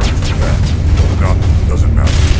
is too bad. No, doesn't matter.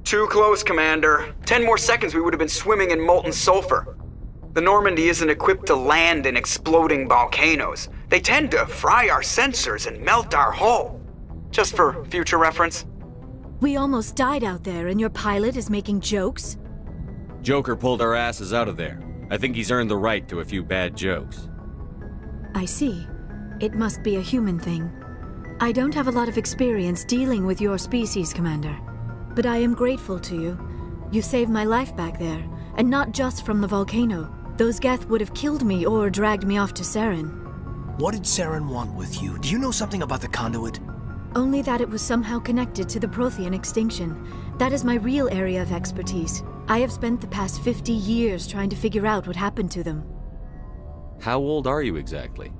Too close, Commander. 10 more seconds we would have been swimming in molten sulfur. The Normandy isn't equipped to land in exploding volcanoes. They tend to fry our sensors and melt our hull. Just for future reference. We almost died out there and your pilot is making jokes? Joker pulled our asses out of there. I think he's earned the right to a few bad jokes. I see. It must be a human thing. I don't have a lot of experience dealing with your species, Commander. But I am grateful to you. You saved my life back there, and not just from the volcano. Those Geth would have killed me or dragged me off to Saren. What did Saren want with you? Do you know something about the conduit? Only that it was somehow connected to the Prothean extinction. That is my real area of expertise. I have spent the past 50 years trying to figure out what happened to them. How old are you exactly?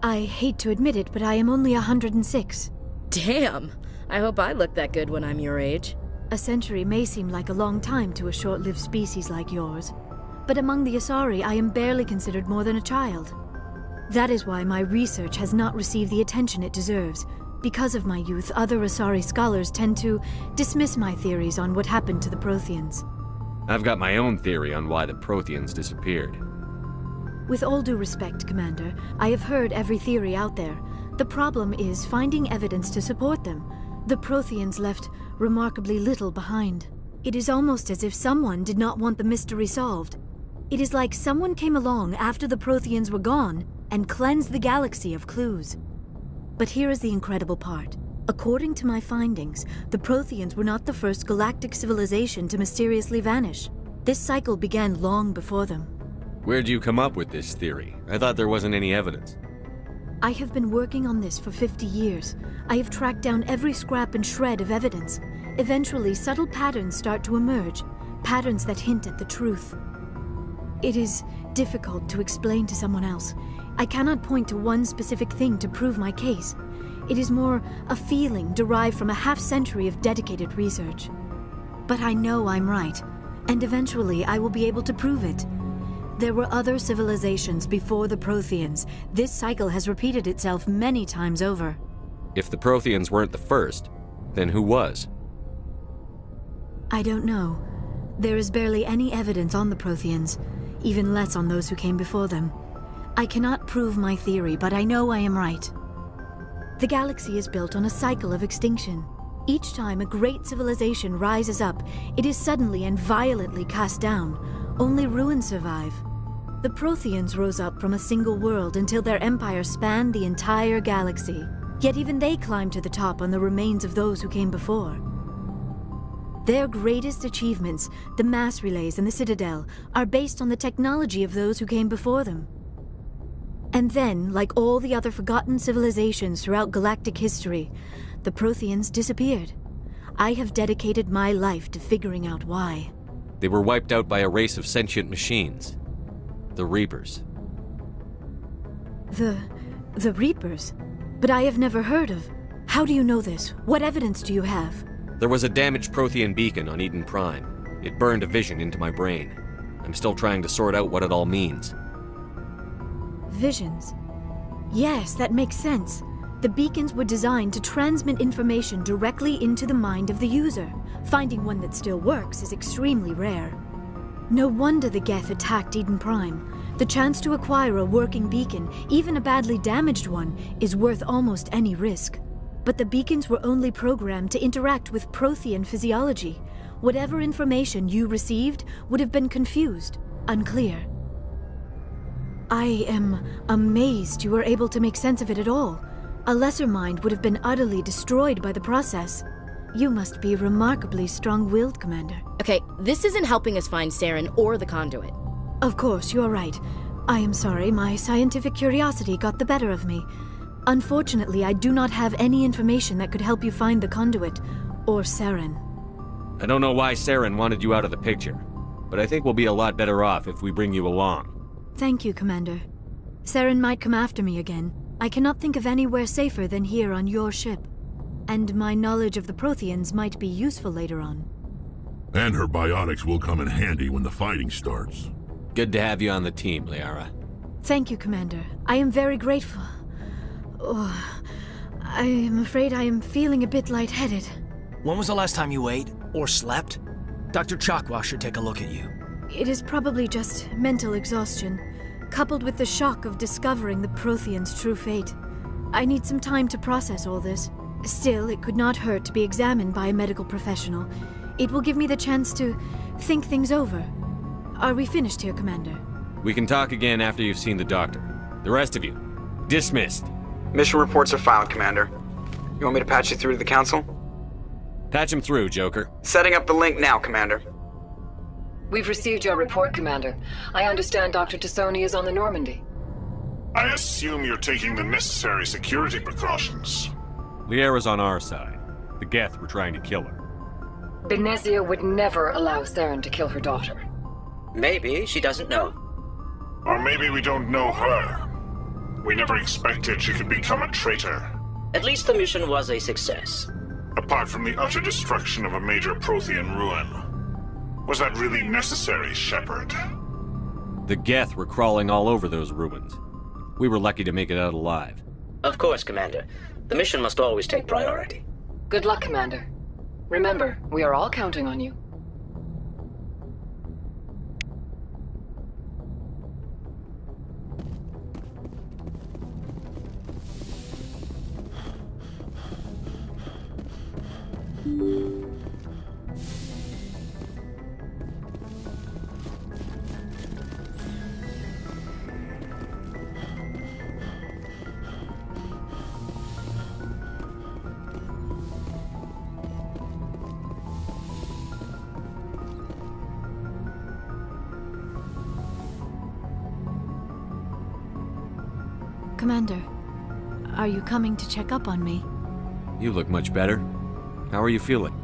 I hate to admit it, but I am only 106. Damn! I hope I look that good when I'm your age. A century may seem like a long time to a short-lived species like yours, but among the Asari I am barely considered more than a child. That is why my research has not received the attention it deserves. Because of my youth, other Asari scholars tend to dismiss my theories on what happened to the Protheans. I've got my own theory on why the Protheans disappeared. With all due respect, Commander, I have heard every theory out there. The problem is finding evidence to support them. The Protheans left remarkably little behind. It is almost as if someone did not want the mystery solved. It is like someone came along after the Protheans were gone and cleansed the galaxy of clues. But here is the incredible part. According to my findings, the Protheans were not the first galactic civilization to mysteriously vanish. This cycle began long before them. Where'd you come up with this theory? I thought there wasn't any evidence. I have been working on this for 50 years. I have tracked down every scrap and shred of evidence. Eventually, subtle patterns start to emerge, patterns that hint at the truth. It is difficult to explain to someone else. I cannot point to one specific thing to prove my case. It is more a feeling derived from a half-century of dedicated research. But I know I'm right, and eventually I will be able to prove it. There were other civilizations before the Protheans. This cycle has repeated itself many times over. If the Protheans weren't the first, then who was? I don't know. There is barely any evidence on the Protheans, even less on those who came before them. I cannot prove my theory, but I know I am right. The galaxy is built on a cycle of extinction. Each time a great civilization rises up, it is suddenly and violently cast down. Only ruins survive. The Protheans rose up from a single world until their empire spanned the entire galaxy. Yet even they climbed to the top on the remains of those who came before. Their greatest achievements, the mass relays and the Citadel, are based on the technology of those who came before them. And then, like all the other forgotten civilizations throughout galactic history, the Protheans disappeared. I have dedicated my life to figuring out why. They were wiped out by a race of sentient machines. The Reapers. The Reapers? But I have never heard of. How do you know this? What evidence do you have? There was a damaged Prothean beacon on Eden Prime. It burned a vision into my brain. I'm still trying to sort out what it all means. Visions. Yes, that makes sense. The beacons were designed to transmit information directly into the mind of the user. Finding one that still works is extremely rare. No wonder the Geth attacked Eden Prime. The chance to acquire a working beacon, even a badly damaged one, is worth almost any risk. But the beacons were only programmed to interact with Prothean physiology. Whatever information you received would have been confused, unclear. I am amazed you were able to make sense of it at all. A lesser mind would have been utterly destroyed by the process. You must be remarkably strong-willed, Commander. Okay, this isn't helping us find Saren or the conduit. Of course, you're right. I am sorry, my scientific curiosity got the better of me. Unfortunately, I do not have any information that could help you find the conduit, or Saren. I don't know why Saren wanted you out of the picture, but I think we'll be a lot better off if we bring you along. Thank you, Commander. Saren might come after me again. I cannot think of anywhere safer than here on your ship. And my knowledge of the Protheans might be useful later on. And her biotics will come in handy when the fighting starts. Good to have you on the team, Liara. Thank you, Commander. I am very grateful. Oh, I am afraid I am feeling a bit lightheaded. When was the last time you ate or slept? Dr. Chakwas should take a look at you. It is probably just mental exhaustion, coupled with the shock of discovering the Protheans' true fate. I need some time to process all this. Still, it could not hurt to be examined by a medical professional. It will give me the chance to think things over. Are we finished here, Commander? We can talk again after you've seen the doctor. The rest of you, dismissed. Mission reports are filed, Commander. You want me to patch you through to the Council? Patch him through, Joker. Setting up the link now, Commander. We've received your report, Commander. I understand Dr. Tassoni is on the Normandy. I assume you're taking the necessary security precautions. Liara's on our side. The Geth were trying to kill her. Benezia would never allow Saren to kill her daughter. Maybe she doesn't know. Or maybe we don't know her. We never expected she could become a traitor. At least the mission was a success. Apart from the utter destruction of a major Prothean ruin. Was that really necessary, Shepard? The Geth were crawling all over those ruins. We were lucky to make it out alive. Of course, Commander. The mission must always take priority. Good luck, Commander. Remember, we are all counting on you. Commander, are you coming to check up on me? You look much better. How are you feeling?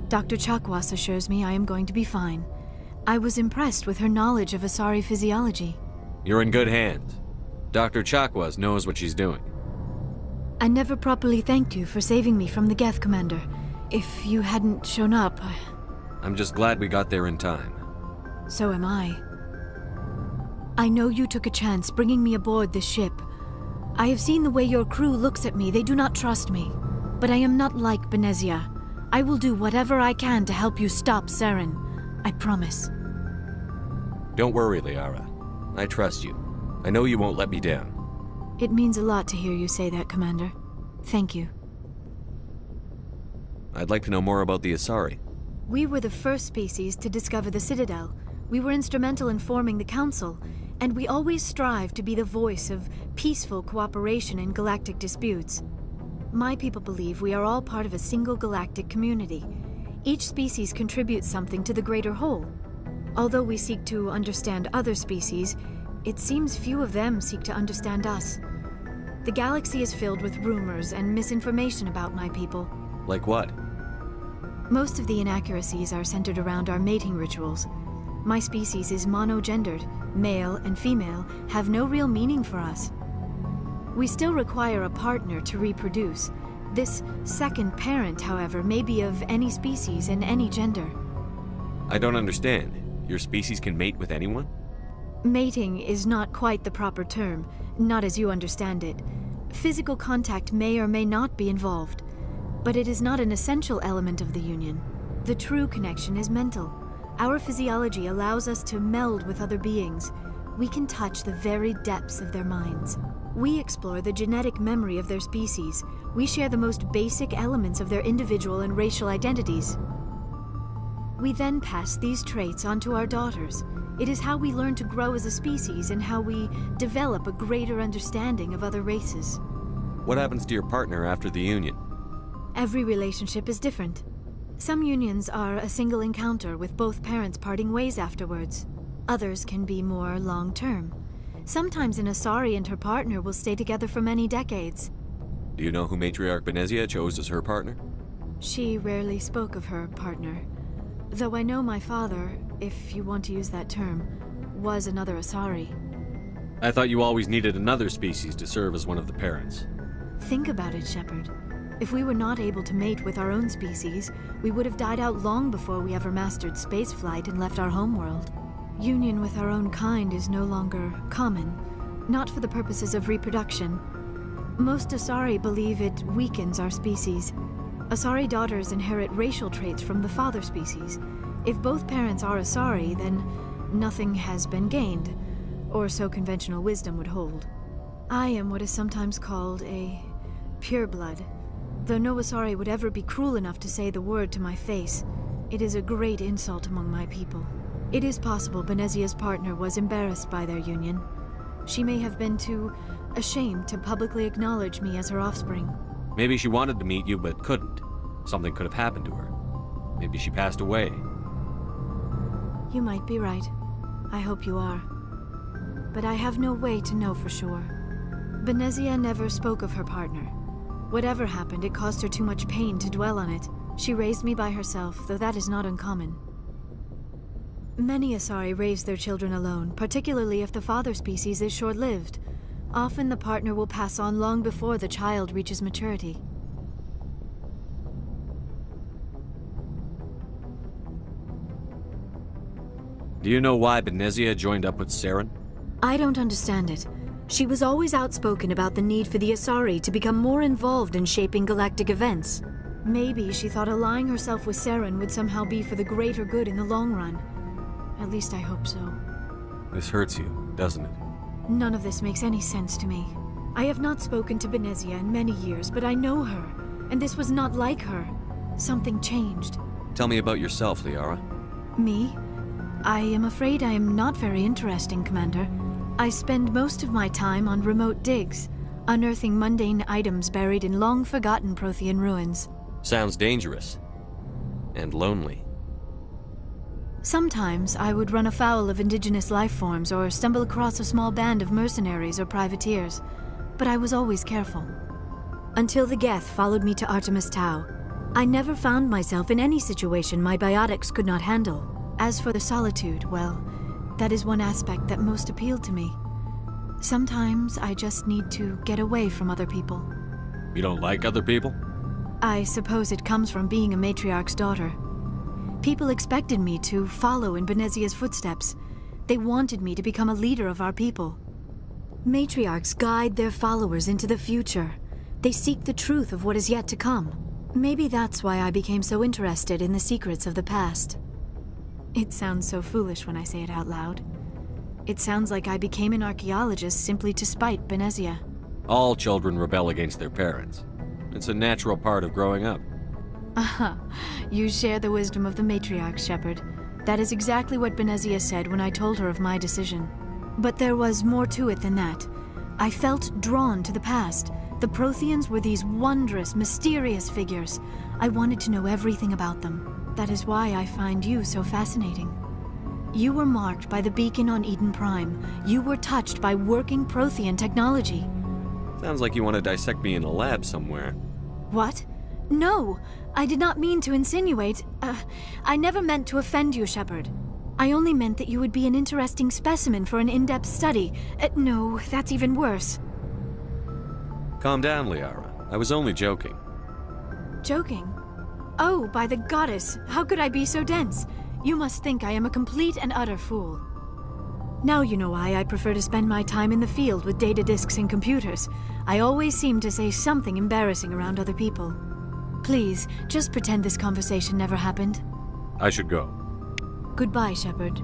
Dr. Chakwas assures me I am going to be fine. I was impressed with her knowledge of Asari physiology. You're in good hands. Dr. Chakwas knows what she's doing. I never properly thanked you for saving me from the Geth, Commander. If you hadn't shown up, I'm just glad we got there in time. So am I. I know you took a chance bringing me aboard this ship. I have seen the way your crew looks at me. They do not trust me. But I am not like Benezia. I will do whatever I can to help you stop Saren. I promise. Don't worry, Liara. I trust you. I know you won't let me down. It means a lot to hear you say that, Commander. Thank you. I'd like to know more about the Asari. We were the first species to discover the Citadel. We were instrumental in forming the Council, and we always strive to be the voice of peaceful cooperation in galactic disputes. My people believe we are all part of a single galactic community. Each species contributes something to the greater whole. Although we seek to understand other species, it seems few of them seek to understand us. The galaxy is filled with rumors and misinformation about my people. Like what? Most of the inaccuracies are centered around our mating rituals. My species is monogendered. Male and female have no real meaning for us. We still require a partner to reproduce. This second parent, however, may be of any species and any gender. I don't understand. Your species can mate with anyone? Mating is not quite the proper term, not as you understand it. Physical contact may or may not be involved, but it is not an essential element of the union. The true connection is mental. Our physiology allows us to meld with other beings. We can touch the very depths of their minds. We explore the genetic memory of their species. We share the most basic elements of their individual and racial identities. We then pass these traits on to our daughters. It is how we learn to grow as a species and how we develop a greater understanding of other races. What happens to your partner after the union? Every relationship is different. Some unions are a single encounter with both parents parting ways afterwards. Others can be more long-term. Sometimes an Asari and her partner will stay together for many decades. Do you know who Matriarch Benezia chose as her partner? She rarely spoke of her partner. Though I know my father, if you want to use that term, was another Asari. I thought you always needed another species to serve as one of the parents. Think about it, Shepard. If we were not able to mate with our own species, we would have died out long before we ever mastered spaceflight and left our homeworld. Union with our own kind is no longer common, not for the purposes of reproduction. Most Asari believe it weakens our species. Asari daughters inherit racial traits from the father species. If both parents are Asari, then nothing has been gained, or so conventional wisdom would hold. I am what is sometimes called a pureblood. Though no Asari would ever be cruel enough to say the word to my face, it is a great insult among my people. It is possible Benezia's partner was embarrassed by their union. She may have been too ashamed to publicly acknowledge me as her offspring. Maybe she wanted to meet you but couldn't. Something could have happened to her. Maybe she passed away. You might be right. I hope you are. But I have no way to know for sure. Benezia never spoke of her partner. Whatever happened, it caused her too much pain to dwell on it. She raised me by herself, though that is not uncommon. Many Asari raise their children alone, particularly if the father species is short-lived. Often the partner will pass on long before the child reaches maturity. Do you know why Benezia joined up with Saren? I don't understand it. She was always outspoken about the need for the Asari to become more involved in shaping galactic events. Maybe she thought allying herself with Saren would somehow be for the greater good in the long run. At least I hope so. This hurts you, doesn't it? None of this makes any sense to me. I have not spoken to Benezia in many years, but I know her, and this was not like her. Something changed. Tell me about yourself, Liara. Me? I am afraid I am not very interesting, Commander. I spend most of my time on remote digs, unearthing mundane items buried in long-forgotten Prothean ruins. Sounds dangerous. And lonely. Sometimes I would run afoul of indigenous life forms or stumble across a small band of mercenaries or privateers, but I was always careful. Until the Geth followed me to Artemis Tau, I never found myself in any situation my biotics could not handle. As for the solitude, well, that is one aspect that most appealed to me. Sometimes I just need to get away from other people. You don't like other people? I suppose it comes from being a matriarch's daughter. People expected me to follow in Benezia's footsteps. They wanted me to become a leader of our people. Matriarchs guide their followers into the future. They seek the truth of what is yet to come. Maybe that's why I became so interested in the secrets of the past. It sounds so foolish when I say it out loud. It sounds like I became an archaeologist simply to spite Benezia. All children rebel against their parents. It's a natural part of growing up. Aha, you share the wisdom of the matriarch, Shepard. That is exactly what Benezia said when I told her of my decision. But there was more to it than that. I felt drawn to the past. The Protheans were these wondrous, mysterious figures. I wanted to know everything about them. That is why I find you so fascinating. You were marked by the beacon on Eden Prime. You were touched by working Prothean technology. Sounds like you want to dissect me in a lab somewhere. What? No, I did not mean to insinuate. I never meant to offend you, Shepard. I only meant that you would be an interesting specimen for an in-depth study. No, that's even worse. Calm down, Liara. I was only joking. Joking? Oh, by the goddess, how could I be so dense? You must think I am a complete and utter fool. Now you know why I prefer to spend my time in the field with data disks and computers. I always seem to say something embarrassing around other people. Please, just pretend this conversation never happened. I should go. Goodbye, Shepard.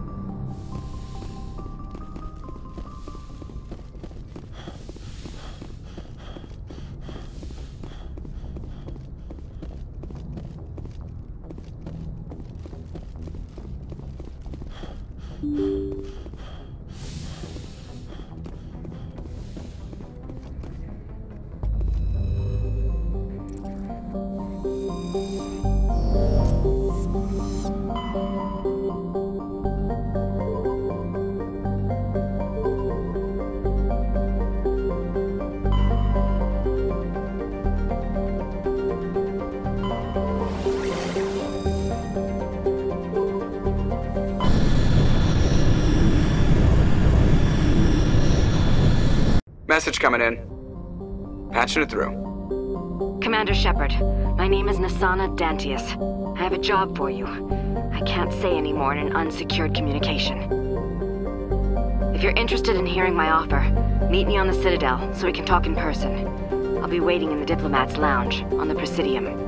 Message coming in. Patching it through. Commander Shepard, my name is Nasana Dantius. I have a job for you. I can't say any more in an unsecured communication. If you're interested in hearing my offer, meet me on the Citadel so we can talk in person. I'll be waiting in the Diplomat's Lounge on the Presidium.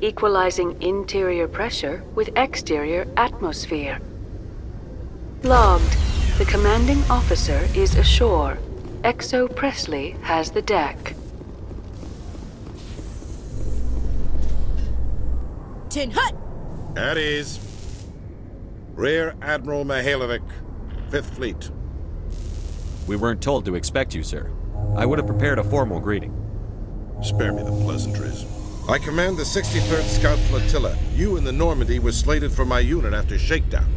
Equalizing interior pressure with exterior atmosphere. Logged. The commanding officer is ashore. Exo Presley has the deck. Tin Hut! At ease. Rear Admiral Mihailovic, 5th Fleet. We weren't told to expect you, sir. I would have prepared a formal greeting. Spare me the pleasantries. I command the 63rd Scout Flotilla. You and the Normandy were slated for my unit after shakedown.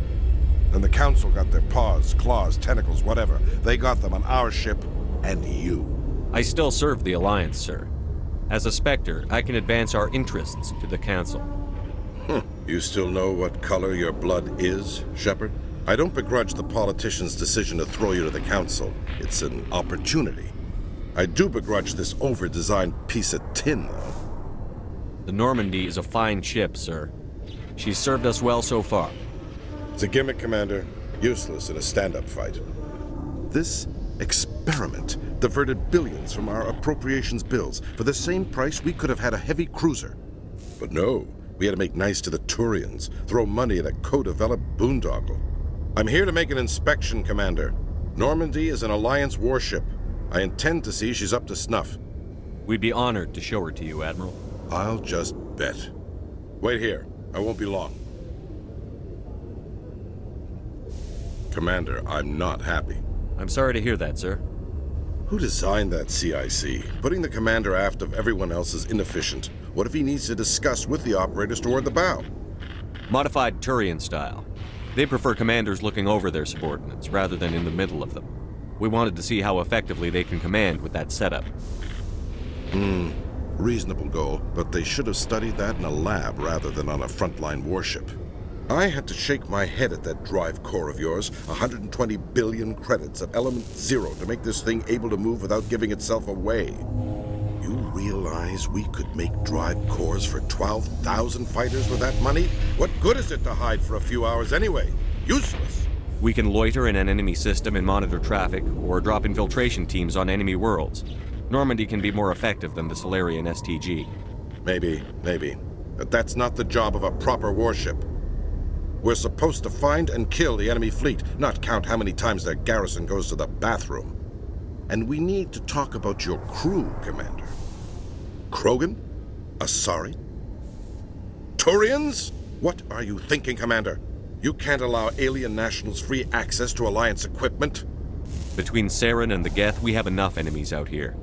And the Council got their paws, claws, tentacles, whatever. They got them on our ship, and you. I still serve the Alliance, sir. As a Spectre, I can advance our interests to the Council. You still know what color your blood is, Shepard? I don't begrudge the politician's decision to throw you to the Council. It's an opportunity. I do begrudge this over-designed piece of tin, though. The Normandy is a fine ship, sir. She's served us well so far. It's a gimmick, Commander. Useless in a stand-up fight. This experiment diverted billions from our appropriations bills. For the same price, we could have had a heavy cruiser. But no, we had to make nice to the Turians, throw money at a co-developed boondoggle. I'm here to make an inspection, Commander. Normandy is an Alliance warship. I intend to see she's up to snuff. We'd be honored to show her to you, Admiral. I'll just bet. Wait here. I won't be long. Commander, I'm not happy. I'm sorry to hear that, sir. Who designed that CIC? Putting the commander aft of everyone else is inefficient. What if he needs to discuss with the operators toward the bow? Modified Turian style. They prefer commanders looking over their subordinates, rather than in the middle of them. We wanted to see how effectively they can command with that setup. Reasonable goal, but they should have studied that in a lab rather than on a frontline warship. I had to shake my head at that drive core of yours. 120 billion credits of element 0 to make this thing able to move without giving itself away. You realize we could make drive cores for 12,000 fighters with that money? What good is it to hide for a few hours anyway? Useless. We can loiter in an enemy system and monitor traffic, or drop infiltration teams on enemy worlds. Normandy can be more effective than the Solarian STG. Maybe. But that's not the job of a proper warship. We're supposed to find and kill the enemy fleet, not count how many times their garrison goes to the bathroom. And we need to talk about your crew, Commander. Krogan? Asari? Turians? What are you thinking, Commander? You can't allow alien nationals free access to Alliance equipment? Between Saren and the Geth, we have enough enemies out here.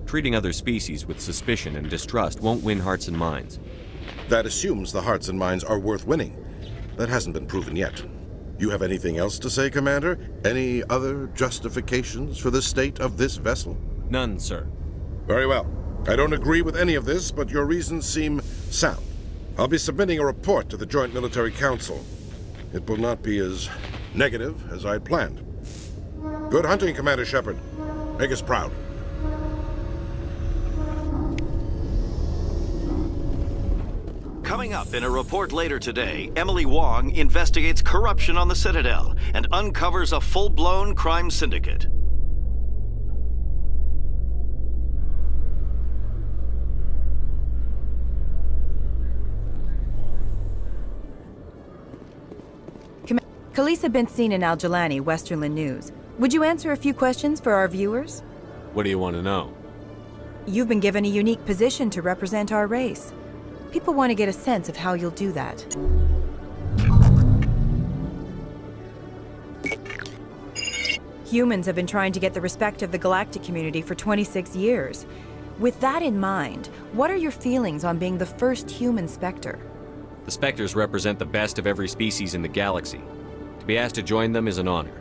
Treating other species with suspicion and distrust won't win hearts and minds. That assumes the hearts and minds are worth winning. That hasn't been proven yet. You have anything else to say, Commander? Any other justifications for the state of this vessel? None, sir. Very well. I don't agree with any of this, but your reasons seem sound. I'll be submitting a report to the Joint Military Council. It will not be as negative as I'd planned. Good hunting, Commander Shepard. Make us proud. Coming up in a report later today, Emily Wong investigates corruption on the Citadel and uncovers a full-blown crime syndicate. Khaleesa been seen in Al-Jalani, Westerland News. Would you answer a few questions for our viewers? What do you want to know? You've been given a unique position to represent our race. People want to get a sense of how you'll do that. Humans have been trying to get the respect of the galactic community for 26 years. With that in mind, what are your feelings on being the first human Spectre? The Spectres represent the best of every species in the galaxy. To be asked to join them is an honor.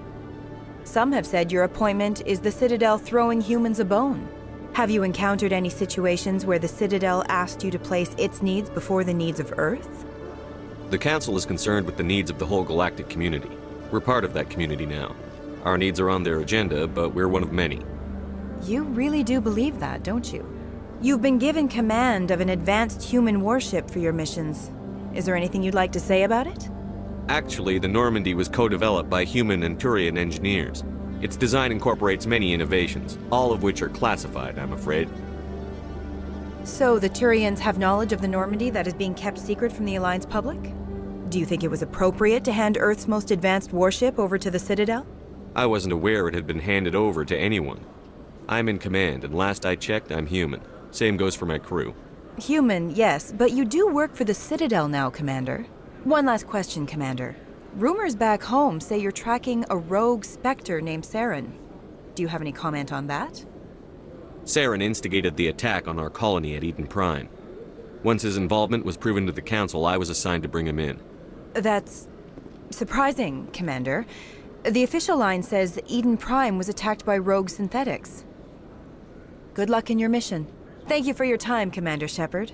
Some have said your appointment is the Citadel throwing humans a bone. Have you encountered any situations where the Citadel asked you to place its needs before the needs of Earth? The Council is concerned with the needs of the whole galactic community. We're part of that community now. Our needs are on their agenda, but we're one of many. You really do believe that, don't you? You've been given command of an advanced human warship for your missions. Is there anything you'd like to say about it? Actually, the Normandy was co-developed by human and Turian engineers. Its design incorporates many innovations, all of which are classified, I'm afraid. So the Turians have knowledge of the Normandy that is being kept secret from the Alliance public? Do you think it was appropriate to hand Earth's most advanced warship over to the Citadel? I wasn't aware it had been handed over to anyone. I'm in command, and last I checked, I'm human. Same goes for my crew. Human, yes, but you do work for the Citadel now, Commander. One last question, Commander. Rumors back home say you're tracking a rogue Spectre named Saren. Do you have any comment on that? Saren instigated the attack on our colony at Eden Prime. Once his involvement was proven to the Council, I was assigned to bring him in. That's surprising, Commander. The official line says Eden Prime was attacked by rogue synthetics. Good luck in your mission. Thank you for your time, Commander Shepard.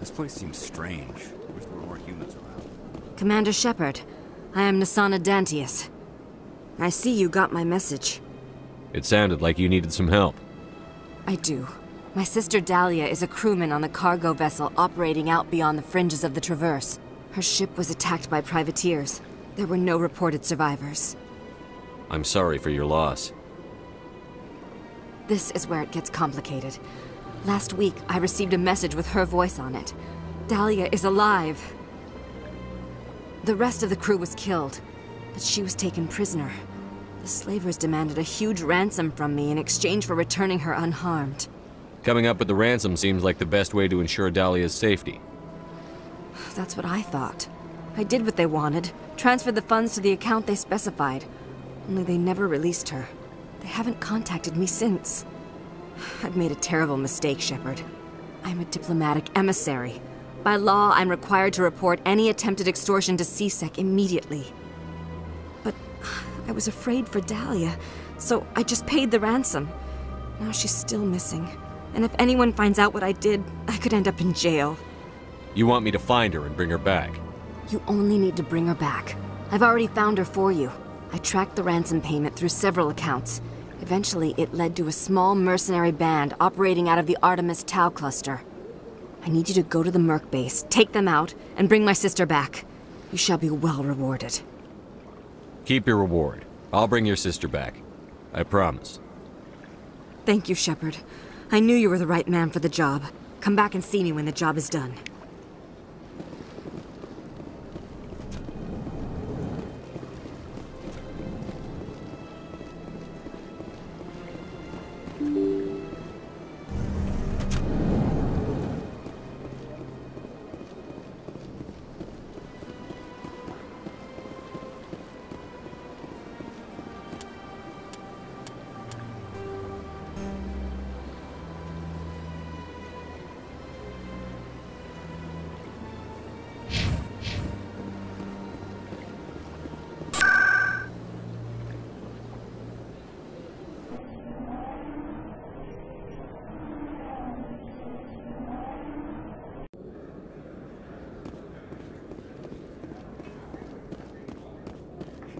This place seems strange. Wish there were more humans around. Commander Shepard, I am Nasana Dantius. I see you got my message. It sounded like you needed some help. I do. My sister Dahlia is a crewman on a cargo vessel operating out beyond the fringes of the Traverse. Her ship was attacked by privateers. There were no reported survivors. I'm sorry for your loss. This is where it gets complicated. Last week, I received a message with her voice on it. Dahlia is alive. The rest of the crew was killed, but she was taken prisoner. The slavers demanded a huge ransom from me in exchange for returning her unharmed. Coming up with the ransom seems like the best way to ensure Dahlia's safety. That's what I thought. I did what they wanted, transferred the funds to the account they specified. Only they never released her. They haven't contacted me since. I've made a terrible mistake, Shepard. I'm a diplomatic emissary. By law, I'm required to report any attempted extortion to CSEC immediately. But I was afraid for Dahlia, so I just paid the ransom. Now she's still missing. And if anyone finds out what I did, I could end up in jail. You want me to find her and bring her back? You only need to bring her back. I've already found her for you. I tracked the ransom payment through several accounts. Eventually, it led to a small mercenary band operating out of the Artemis Tau cluster. I need you to go to the Merc base, take them out, and bring my sister back. You shall be well rewarded. Keep your reward. I'll bring your sister back. I promise. Thank you, Shepard. I knew you were the right man for the job. Come back and see me when the job is done.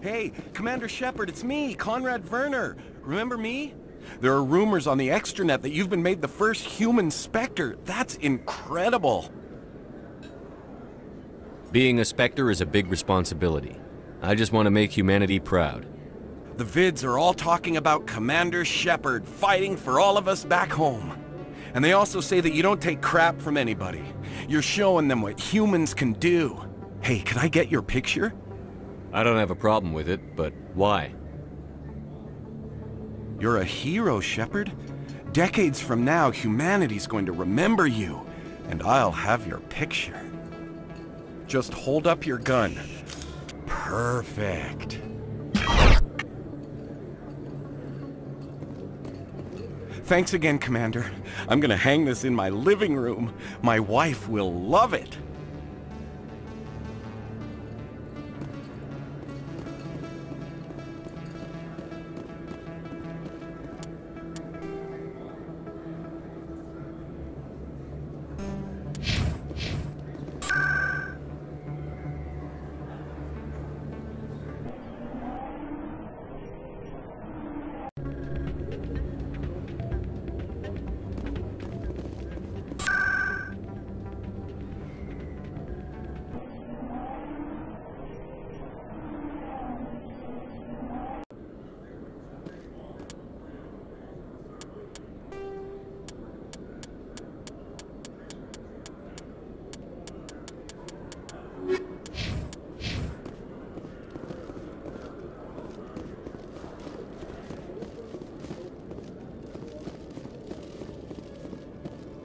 Hey, Commander Shepard, it's me, Conrad Werner. Remember me? There are rumors on the extranet that you've been made the first human Spectre. That's incredible. Being a Spectre is a big responsibility. I just want to make humanity proud. The vids are all talking about Commander Shepard fighting for all of us back home. And they also say that you don't take crap from anybody. You're showing them what humans can do. Hey, can I get your picture? I don't have a problem with it, but why? You're a hero, Shepard. Decades from now, humanity's going to remember you, and I'll have your picture. Just hold up your gun. Perfect. Thanks again, Commander. I'm gonna hang this in my living room. My wife will love it.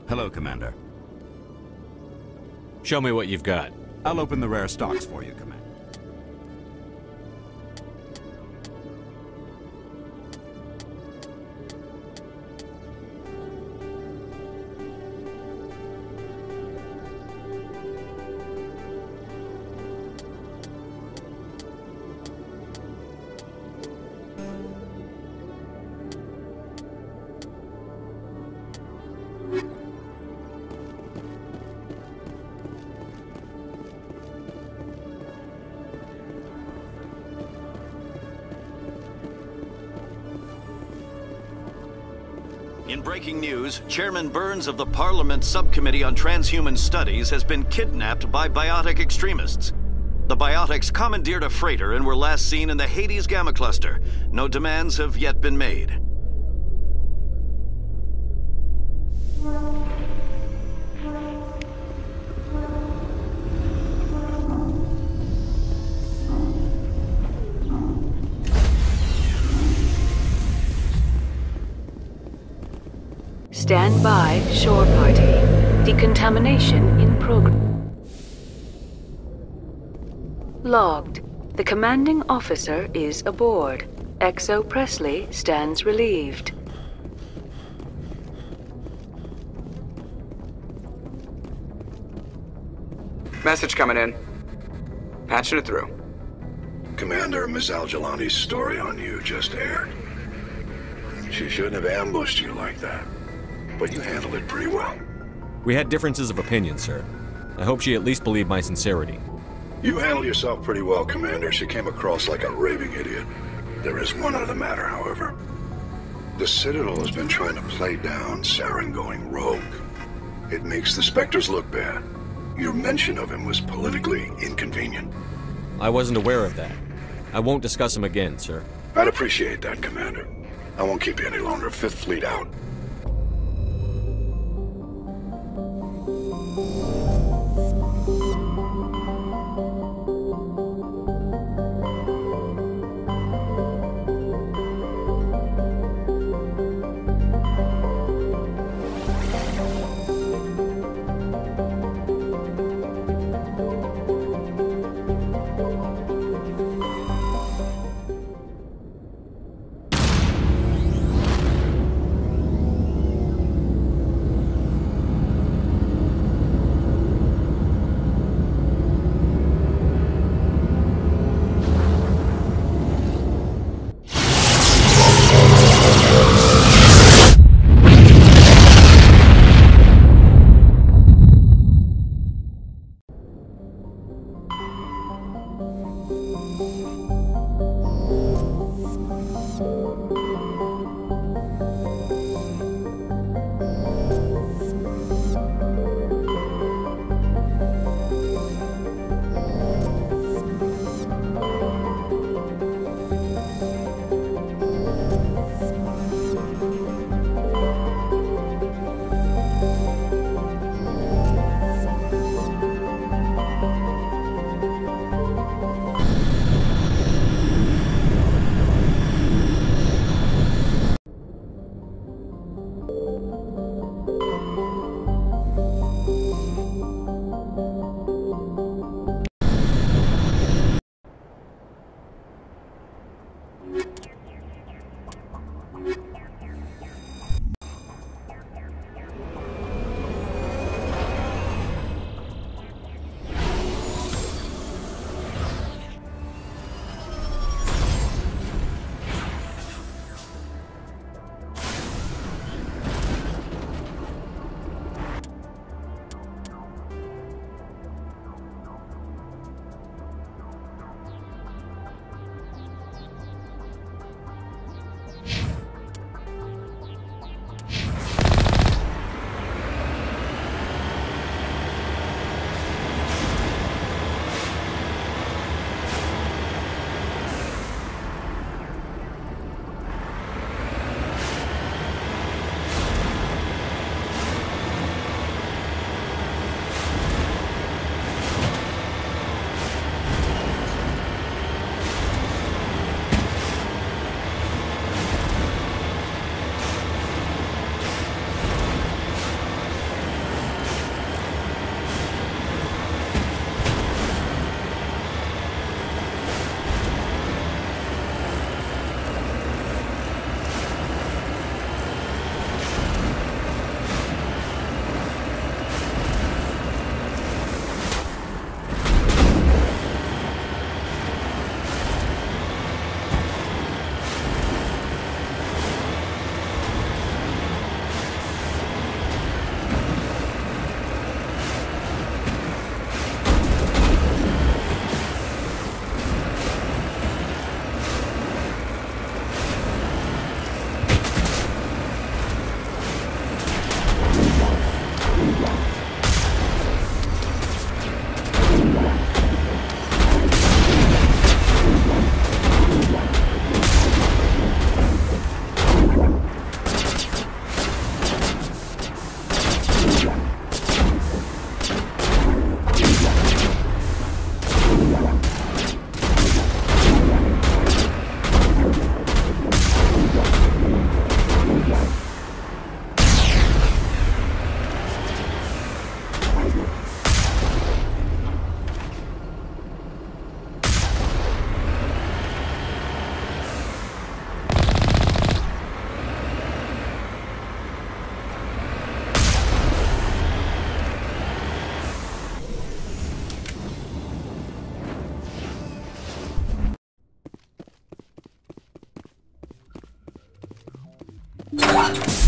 Hello, Commander. Show me what you've got. I'll open the rare stocks for you, Commander. In breaking news, Chairman Burns of the Parliament Subcommittee on Transhuman Studies has been kidnapped by biotic extremists. The biotics commandeered a freighter and were last seen in the Hades Gamma Cluster. No demands have yet been made. Stand by, shore party. Decontamination in progress. Logged. The commanding officer is aboard. XO Presley stands relieved. Message coming in. Patching it through. Commander, Ms. Al-Jalani's story on you just aired. She shouldn't have ambushed you like that. But you handled it pretty well. We had differences of opinion, sir. I hope she at least believed my sincerity. You handled yourself pretty well, Commander. She came across like a raving idiot. There is one other matter, however. The Citadel has been trying to play down Saren going rogue. It makes the Spectres look bad. Your mention of him was politically inconvenient. I wasn't aware of that. I won't discuss him again, sir. I'd appreciate that, Commander. I won't keep you any longer. Fifth Fleet out. What?